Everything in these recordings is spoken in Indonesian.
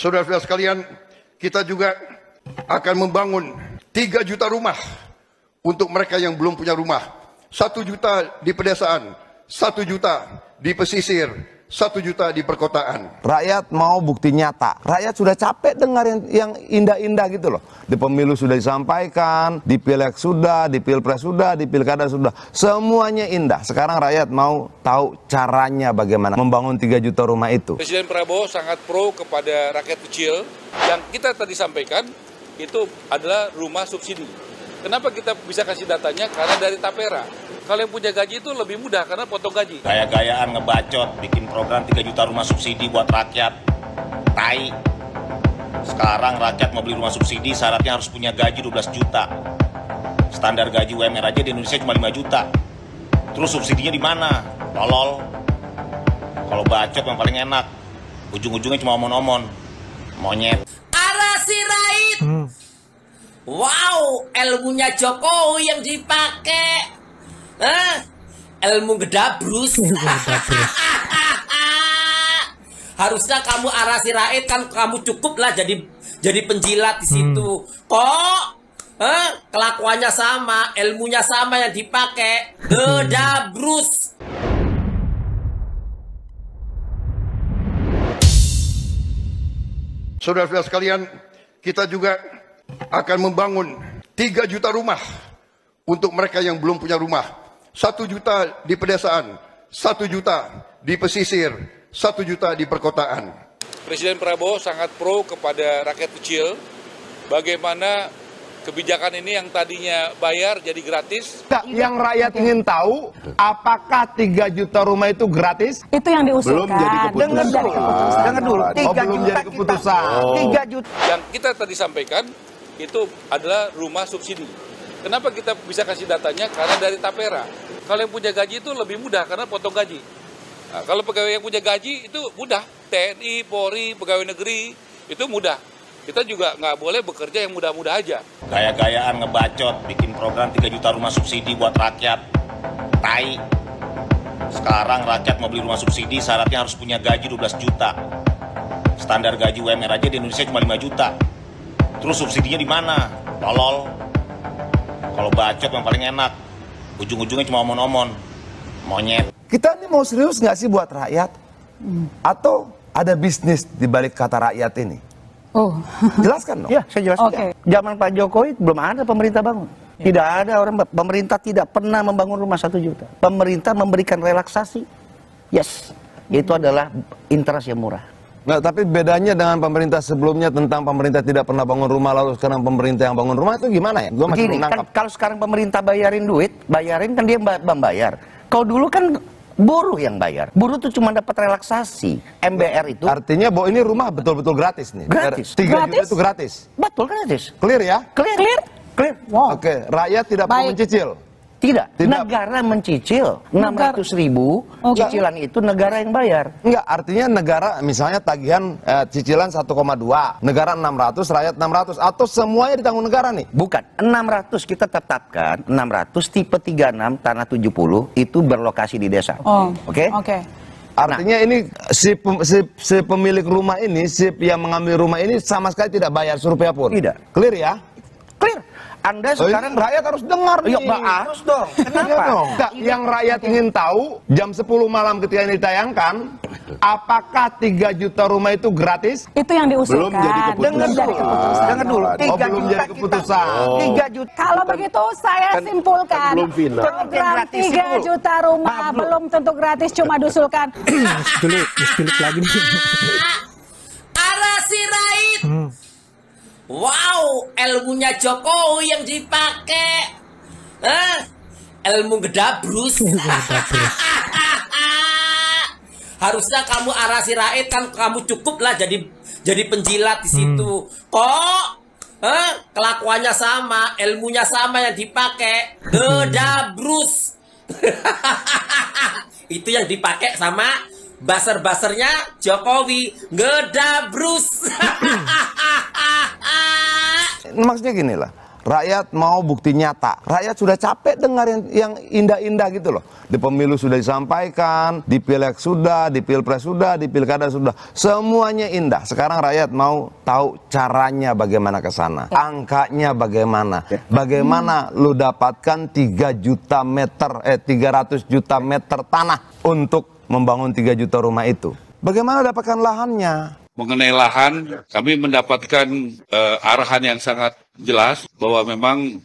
Saudara-saudara sekalian, kita juga akan membangun 3 juta rumah untuk mereka yang belum punya rumah. 1 juta di pedesaan, 1 juta di pesisir, 1 juta di perkotaan. Rakyat mau bukti nyata. Rakyat sudah capek dengar yang indah-indah gitu loh. Di pemilu sudah disampaikan, di pileg sudah, di pilpres sudah, di pilkada sudah. Semuanya indah. Sekarang rakyat mau tahu caranya bagaimana membangun 3 juta rumah itu. Presiden Prabowo sangat pro kepada rakyat kecil. Yang kita tadi sampaikan itu adalah rumah subsidi. Kenapa kita bisa kasih datanya? Karena dari Tapera. Kalau yang punya gaji itu lebih mudah karena potong gaji. Gaya-gayaan ngebacot, bikin program 3 juta rumah subsidi buat rakyat. Tai. Sekarang rakyat mau beli rumah subsidi syaratnya harus punya gaji 12 juta. Standar gaji UMR aja di Indonesia cuma 5 juta. Terus subsidinya di mana? Tolol. Kalau bacot yang paling enak. Ujung-ujungnya cuma omon-omon. Monyet. Arah Sirait. Wow, ilmunya Jokowi yang dipakai. Ilmu gedabrus. Harusnya kamu Arah Sirait kan kamu cukup lah jadi penjilat di situ. Kok kelakuannya sama, ilmunya sama yang dipakai. Gedabrus. Saudara-saudara sekalian, kita juga akan membangun 3 juta rumah untuk mereka yang belum punya rumah. 1 juta di pedesaan, 1 juta di pesisir, 1 juta di perkotaan. Presiden Prabowo sangat pro kepada rakyat kecil. Bagaimana kebijakan ini yang tadinya bayar jadi gratis. Yang rakyat ingin tahu, apakah 3 juta rumah itu gratis? Itu yang diusulkan. Belum jadi keputusan. Dengar dulu. 3 belum juta jadi keputusan. 3 juta. Yang kita tadi sampaikan itu adalah rumah subsidi. Kenapa kita bisa kasih datanya? Karena dari Tapera. Kalau yang punya gaji itu lebih mudah karena potong gaji. Nah, kalau pegawai yang punya gaji itu mudah. TNI, Polri, pegawai negeri itu mudah. Kita juga nggak boleh bekerja yang mudah-mudah aja. Gaya-gayaan ngebacot, bikin program 3 juta rumah subsidi buat rakyat. Tai. Sekarang rakyat mau beli rumah subsidi syaratnya harus punya gaji 12 juta. Standar gaji UMR aja di Indonesia cuma 5 juta. Terus subsidinya di mana? Tolol. Kalau bacot yang paling enak. Ujung-ujungnya cuma omon-omon. Monyet. Kita ini mau serius nggak sih buat rakyat? Atau ada bisnis di balik kata rakyat ini? Oh. Jelaskan dong. Ya, saya jelaskan. Oke. Zaman Pak Jokowi belum ada pemerintah bangun. Tidak ada pemerintah tidak pernah membangun rumah 1 juta. Pemerintah memberikan relaksasi. Yes. Itu adalah interest yang murah. Nggak, tapi bedanya dengan pemerintah sebelumnya tentang pemerintah tidak pernah bangun rumah lalu sekarang pemerintah yang bangun rumah itu gimana ya? Gua masih Begini, belum kan nangkap. kalau sekarang pemerintah bayarin duit, bayarin kan dia membayar. Kalau dulu kan buruh yang bayar. Buruh tuh cuma dapat relaksasi. MBR itu Artinya bahwa ini rumah betul-betul gratis nih. Gratis. 3 juta Gratis? itu gratis. betul gratis. Clear ya? Clear. Clear? Clear. Wow. Oke, rakyat tidak perlu Baik. mencicil. Tidak. Tidak. Negara mencicil 600.000. Oke. Cicilan itu negara yang bayar. Enggak, artinya negara misalnya tagihan cicilan 1,2, negara 600, rakyat 600 atau semuanya ditanggung negara nih? Bukan, 600 kita tetapkan, 600 tipe 36 tanah 70 itu berlokasi di desa. Oh. Oke? Oke. Artinya ini si pemilik rumah ini, si yang mengambil rumah ini sama sekali tidak bayar serupiah pun. Tidak. Clear ya? Clear. Anda sekarang rakyat harus dengar nih. Ya, harus dong. Iya Kenapa? dong. Enggak, yang rakyat ingin tahu jam 10 malam ketika ini ditayangkan, apakah 3 juta rumah itu gratis? Itu yang diusulkan. Belum jadi keputusan. Belum jadi keputusan. Dengar dulu. 3 belum juta jadi keputusan. 3 juta. Kalau begitu saya simpulkan program gratis 3 itu. juta rumah belum tentu gratis, cuma diusulkan. Diselit lagi nih. Arah Sirait. Wow, ilmunya Jokowi yang dipakai. Ilmu gedabrus. Harusnya kamu Arah Sirait kan kamu cukup lah jadi penjilat di situ. Kok kelakuannya sama, ilmunya sama yang dipakai. Gedabrus. Itu yang dipakai sama baser-basernya Jokowi. Gedabrus. Maksudnya gini lah, Rakyat mau bukti nyata. Rakyat sudah capek dengar yang indah-indah gitu loh. Di pemilu sudah disampaikan, di pileg sudah, di pilpres sudah, di pilkada sudah. Semuanya indah. Sekarang rakyat mau tahu caranya bagaimana ke sana. Angkanya bagaimana. Bagaimana lu dapatkan 300 juta meter tanah untuk membangun 3 juta rumah itu. Bagaimana dapatkan lahannya? Mengenai lahan, kami mendapatkan arahan yang sangat jelas bahwa memang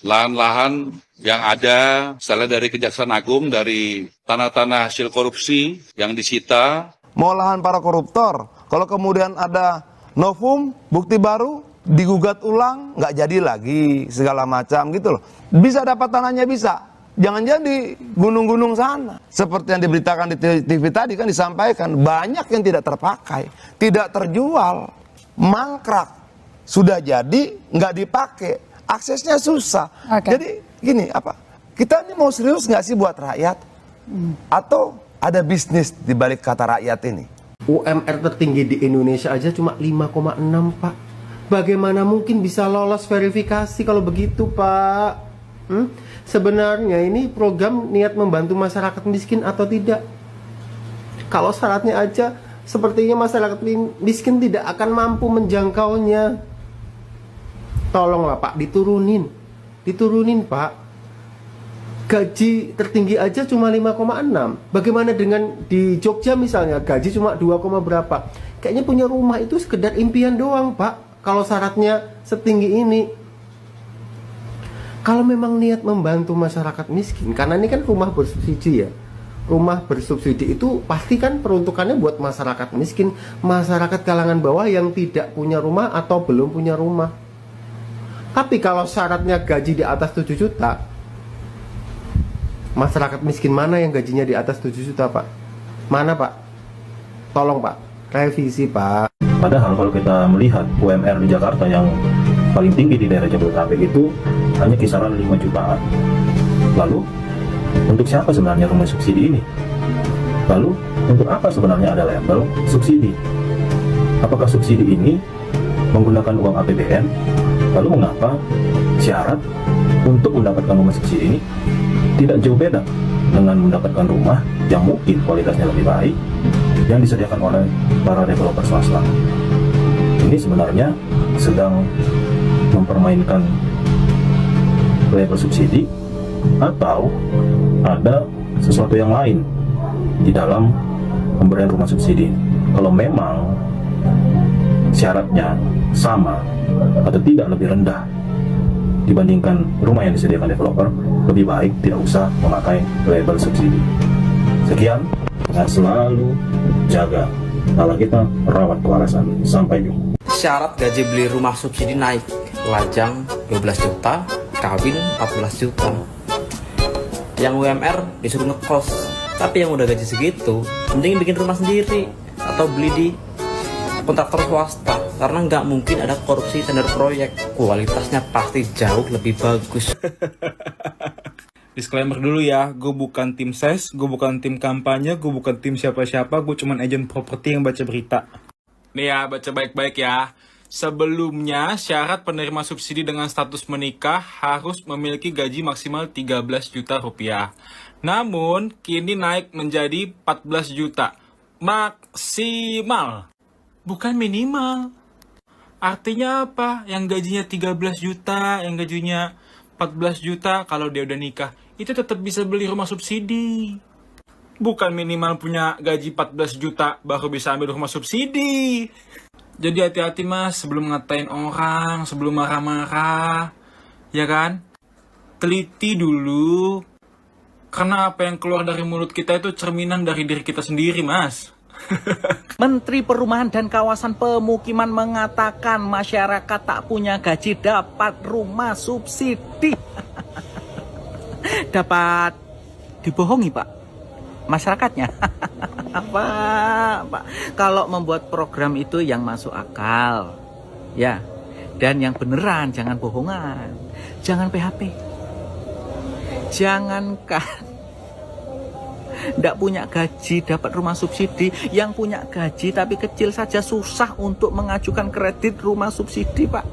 lahan-lahan yang ada, misalnya dari Kejaksaan Agung, dari tanah-tanah hasil korupsi yang disita. Mau lahan para koruptor, kalau kemudian ada novum, bukti baru, digugat ulang, nggak jadi lagi, segala macam gitu loh. Bisa dapat tanahnya, bisa. Jangan jadi gunung-gunung sana. Seperti yang diberitakan di TV tadi kan disampaikan, banyak yang tidak terpakai, tidak terjual, mangkrak. Sudah jadi, nggak dipakai, aksesnya susah. Jadi gini, apa? Kita ini mau serius nggak sih buat rakyat? Atau ada bisnis di balik kata rakyat ini? UMR tertinggi di Indonesia aja cuma 5,6, Pak. Bagaimana mungkin bisa lolos verifikasi kalau begitu, Pak? Sebenarnya ini program niat membantu masyarakat miskin atau tidak? Kalau syaratnya aja sepertinya masyarakat miskin tidak akan mampu menjangkaunya. Tolonglah Pak, diturunin Pak. Gaji tertinggi aja cuma 5,6. Bagaimana dengan di Jogja misalnya, gaji cuma 2, berapa? Kayaknya punya rumah itu sekedar impian doang, Pak. Kalau syaratnya setinggi ini. Kalau memang niat membantu masyarakat miskin, karena ini kan rumah bersubsidi ya. Rumah bersubsidi itu pasti kan peruntukannya buat masyarakat miskin, masyarakat kalangan bawah yang tidak punya rumah atau belum punya rumah. Tapi kalau syaratnya gaji di atas 7 juta, masyarakat miskin mana yang gajinya di atas 7 juta, Pak? Mana, Pak? Tolong, Pak, revisi, Pak. Padahal kalau kita melihat UMR di Jakarta yang paling tinggi di daerah Jabodetabek itu hanya kisaran 5 jutaan. Lalu, untuk siapa sebenarnya rumah subsidi ini? Lalu, untuk apa sebenarnya ada label subsidi? Apakah subsidi ini menggunakan uang APBN? Lalu mengapa syarat untuk mendapatkan rumah subsidi ini tidak jauh beda dengan mendapatkan rumah yang mungkin kualitasnya lebih baik yang disediakan oleh para developer swasta? Ini sebenarnya sedang mempermainkan label subsidi atau ada sesuatu yang lain di dalam pemberian rumah subsidi. Kalau memang syaratnya sama atau tidak lebih rendah dibandingkan rumah yang disediakan developer, lebih baik tidak usah memakai label subsidi. Sekian, dengan selalu jaga nala kita, rawat kewarasan. Sampai jumpa. Syarat gaji beli rumah subsidi naik, lajang 12 juta, kawin 14 juta. Yang UMR disuruh ngekos, tapi yang udah gaji segitu mending bikin rumah sendiri atau beli di kontraktor swasta, karena nggak mungkin ada korupsi tender proyek, kualitasnya pasti jauh lebih bagus. Disclaimer dulu ya, gue bukan tim ses, gue bukan tim kampanye, gue bukan tim siapa-siapa, gue cuman agen properti yang baca berita. Nih ya, baca baik-baik ya. Sebelumnya, syarat penerima subsidi dengan status menikah harus memiliki gaji maksimal 13 juta rupiah. Namun, kini naik menjadi 14 juta. Maksimal. Bukan minimal. Artinya apa? Yang gajinya 13 juta, yang gajinya 14 juta kalau dia udah nikah, itu tetap bisa beli rumah subsidi. Bukan minimal punya gaji 14 juta baru bisa ambil rumah subsidi. Jadi hati-hati mas sebelum ngatain orang, sebelum marah-marah, ya kan? Teliti dulu. Karena apa yang keluar dari mulut kita itu cerminan dari diri kita sendiri, mas. Menteri Perumahan dan Kawasan Pemukiman mengatakan masyarakat tak punya gaji dapat rumah subsidi. Dapat dibohongi, Pak, masyarakatnya. Pak, kalau membuat program itu yang masuk akal, ya, dan yang beneran, jangan bohongan, jangan PHP, jangankan nggak punya gaji dapat rumah subsidi, yang punya gaji tapi kecil saja susah untuk mengajukan kredit rumah subsidi, Pak.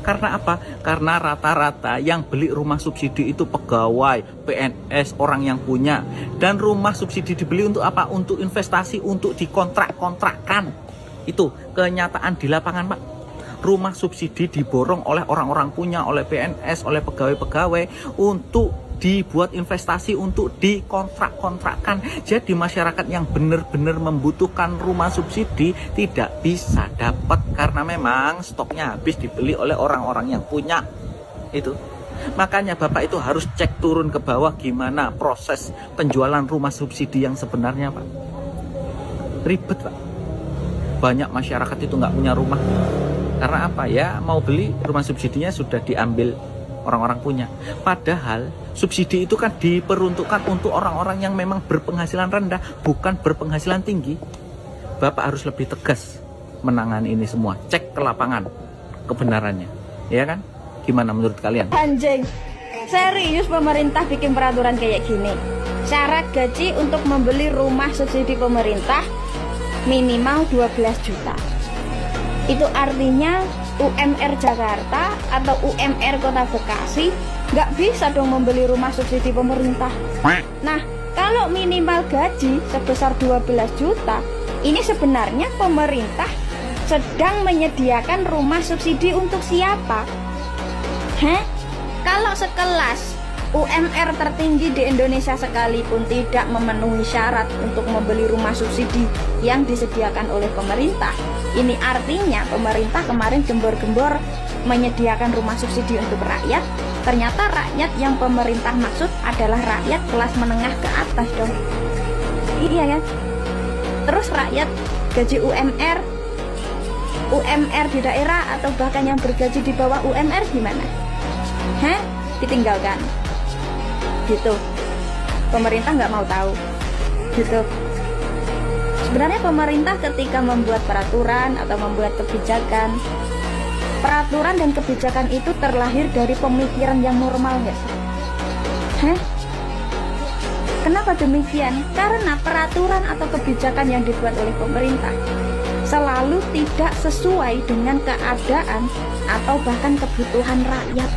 Karena apa? Karena rata-rata yang beli rumah subsidi itu pegawai, PNS, orang yang punya. Dan rumah subsidi dibeli untuk apa? Untuk investasi, untuk dikontrak-kontrakkan. Itu kenyataan di lapangan, Pak. Rumah subsidi diborong oleh orang-orang punya, oleh PNS, oleh pegawai-pegawai untuk dibuat investasi, untuk dikontrak-kontrakkan. Jadi masyarakat yang benar-benar membutuhkan rumah subsidi tidak bisa dapat karena memang stoknya habis dibeli oleh orang-orang yang punya. Itu. Makanya Bapak itu harus cek turun ke bawah gimana proses penjualan rumah subsidi yang sebenarnya, Pak. Ribet, Pak. Banyak masyarakat itu nggak punya rumah. Karena apa ya? Mau beli rumah subsidinya sudah diambil orang-orang punya. Padahal subsidi itu kan diperuntukkan untuk orang-orang yang memang berpenghasilan rendah, bukan berpenghasilan tinggi. Bapak harus lebih tegas menangani ini semua. Cek ke lapangan kebenarannya, ya kan? Gimana menurut kalian? Anjing, serius pemerintah bikin peraturan kayak gini. Syarat gaji untuk membeli rumah subsidi pemerintah minimal 12 juta. Itu artinya UMR Jakarta atau UMR Kota Bekasi nggak bisa dong membeli rumah subsidi pemerintah. Nah, kalau minimal gaji sebesar 12 juta, ini sebenarnya pemerintah sedang menyediakan rumah subsidi untuk siapa? Kalau sekelas UMR tertinggi di Indonesia sekalipun tidak memenuhi syarat untuk membeli rumah subsidi yang disediakan oleh pemerintah, ini artinya pemerintah kemarin gembor-gembor menyediakan rumah subsidi untuk rakyat. Ternyata rakyat yang pemerintah maksud adalah rakyat kelas menengah ke atas dong. Iya kan? Terus rakyat gaji UMR di daerah atau bahkan yang bergaji di bawah UMR gimana? Ditinggalkan. Gitu. Pemerintah nggak mau tahu. Gitu. Sebenarnya pemerintah ketika membuat peraturan atau membuat kebijakan, peraturan dan kebijakan itu terlahir dari pemikiran yang normal nggak sih? Kenapa demikian? Karena peraturan atau kebijakan yang dibuat oleh pemerintah selalu tidak sesuai dengan keadaan atau bahkan kebutuhan rakyat.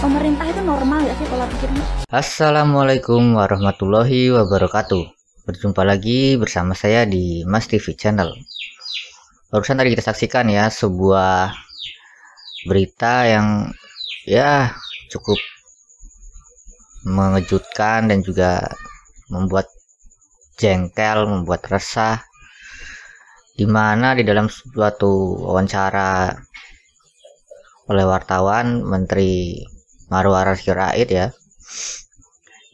Pemerintah itu normal nggak sih pola pikirnya? Assalamualaikum warahmatullahi wabarakatuh. Berjumpa lagi bersama saya di Mas TV Channel. Barusan tadi kita saksikan ya sebuah berita yang ya cukup mengejutkan dan juga membuat jengkel, membuat resah, di mana di dalam suatu wawancara oleh wartawan Menteri Marwarar Sirait ya,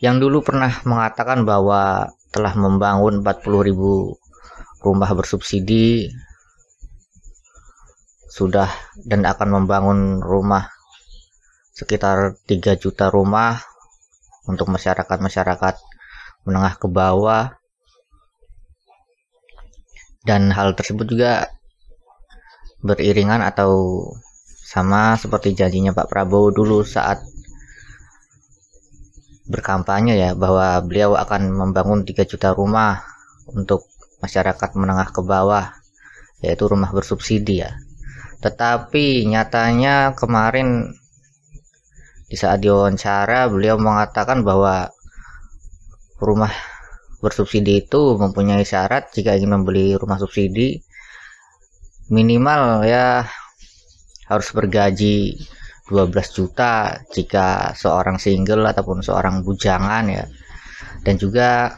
yang dulu pernah mengatakan bahwa telah membangun 40.000 rumah bersubsidi, sudah dan akan membangun rumah sekitar 3 juta rumah untuk masyarakat menengah ke bawah. Dan hal tersebut juga beriringan atau sama seperti janjinya Pak Prabowo dulu saat berkampanye ya, bahwa beliau akan membangun 3 juta rumah untuk masyarakat menengah ke bawah, yaitu rumah bersubsidi ya. Tetapi nyatanya kemarin di saat diwawancara beliau mengatakan bahwa rumah bersubsidi itu mempunyai syarat jika ingin membeli rumah subsidi minimal ya harus bergaji 12 juta jika seorang single ataupun seorang bujangan ya, dan juga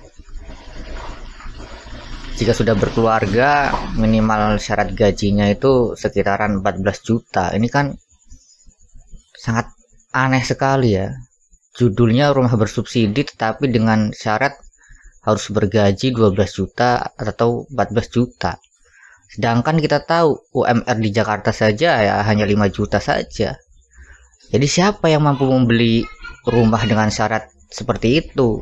jika sudah berkeluarga minimal syarat gajinya itu sekitaran 14 juta. Ini kan sangat aneh sekali ya, judulnya rumah bersubsidi tetapi dengan syarat harus bergaji 12 juta atau 14 juta. Sedangkan kita tahu UMR di Jakarta saja ya hanya 5 juta saja. Jadi siapa yang mampu membeli rumah dengan syarat seperti itu?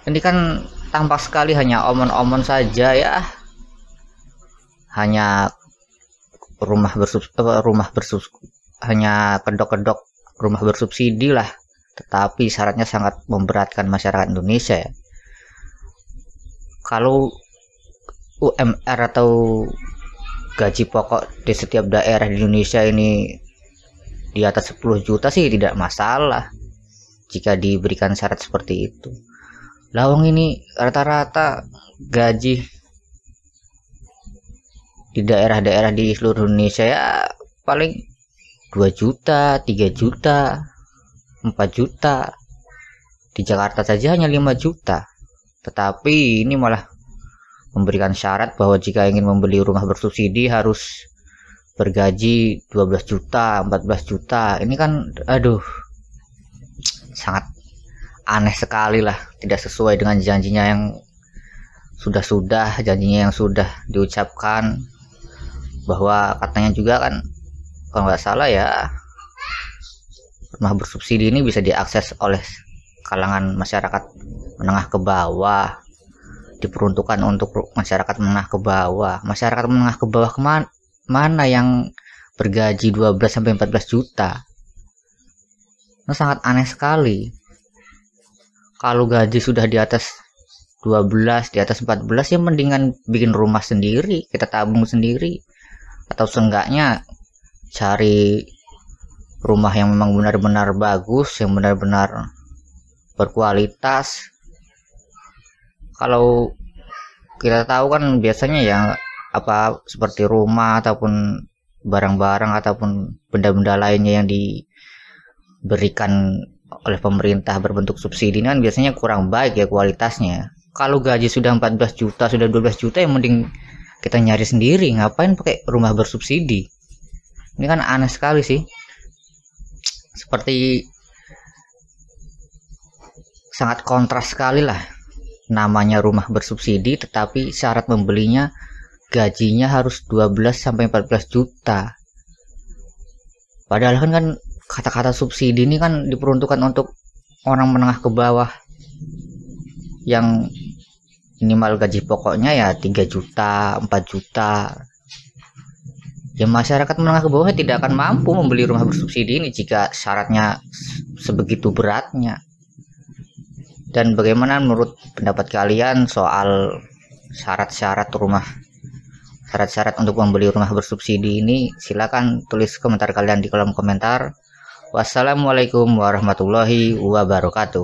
Ini kan tampak sekali hanya omon-omon saja ya. Hanya hanya kedok-kedok rumah bersubsidi lah. Tetapi syaratnya sangat memberatkan masyarakat Indonesia ya. Kalau UMR atau gaji pokok di setiap daerah di Indonesia ini di atas 10 juta sih tidak masalah jika diberikan syarat seperti itu. Lawang ini rata-rata gaji di daerah-daerah di seluruh Indonesia ya paling 2 juta, 3 juta, 4 juta. Di Jakarta saja hanya 5 juta. Tetapi ini malah memberikan syarat bahwa jika ingin membeli rumah bersubsidi harus bergaji 12 juta, 14 juta. Ini kan aduh sangat aneh sekali lah, tidak sesuai dengan janjinya yang janjinya yang sudah diucapkan, bahwa katanya juga kan kalau nggak salah ya rumah bersubsidi ini bisa diakses oleh kalangan masyarakat menengah ke bawah, diperuntukkan untuk masyarakat menengah ke bawah. Masyarakat menengah ke bawah mana yang bergaji 12 sampai 14 juta? Itu sangat aneh sekali. Kalau gaji sudah di atas 12, di atas 14 ya mendingan bikin rumah sendiri, kita tabung sendiri, atau seenggaknya cari rumah yang memang benar-benar bagus, yang benar-benar berkualitas. Kalau kita tahu kan biasanya ya seperti rumah ataupun barang-barang ataupun benda-benda lainnya yang diberikan oleh pemerintah berbentuk subsidi ini kan biasanya kurang baik ya kualitasnya. Kalau gaji sudah 14 juta, sudah 12 juta ya mending kita nyari sendiri, ngapain pakai rumah bersubsidi? Ini kan aneh sekali sih. Seperti sangat kontras sekali lah, namanya rumah bersubsidi tetapi syarat membelinya gajinya harus 12 sampai 14 juta. Padahal kan kata-kata subsidi ini kan diperuntukkan untuk orang menengah ke bawah yang minimal gaji pokoknya ya 3 juta, 4 juta. Ya masyarakat menengah ke bawah tidak akan mampu membeli rumah bersubsidi ini jika syaratnya sebegitu beratnya. Dan bagaimana menurut pendapat kalian soal syarat-syarat untuk membeli rumah bersubsidi ini? Silakan tulis komentar kalian di kolom komentar. Wassalamualaikum warahmatullahi wabarakatuh.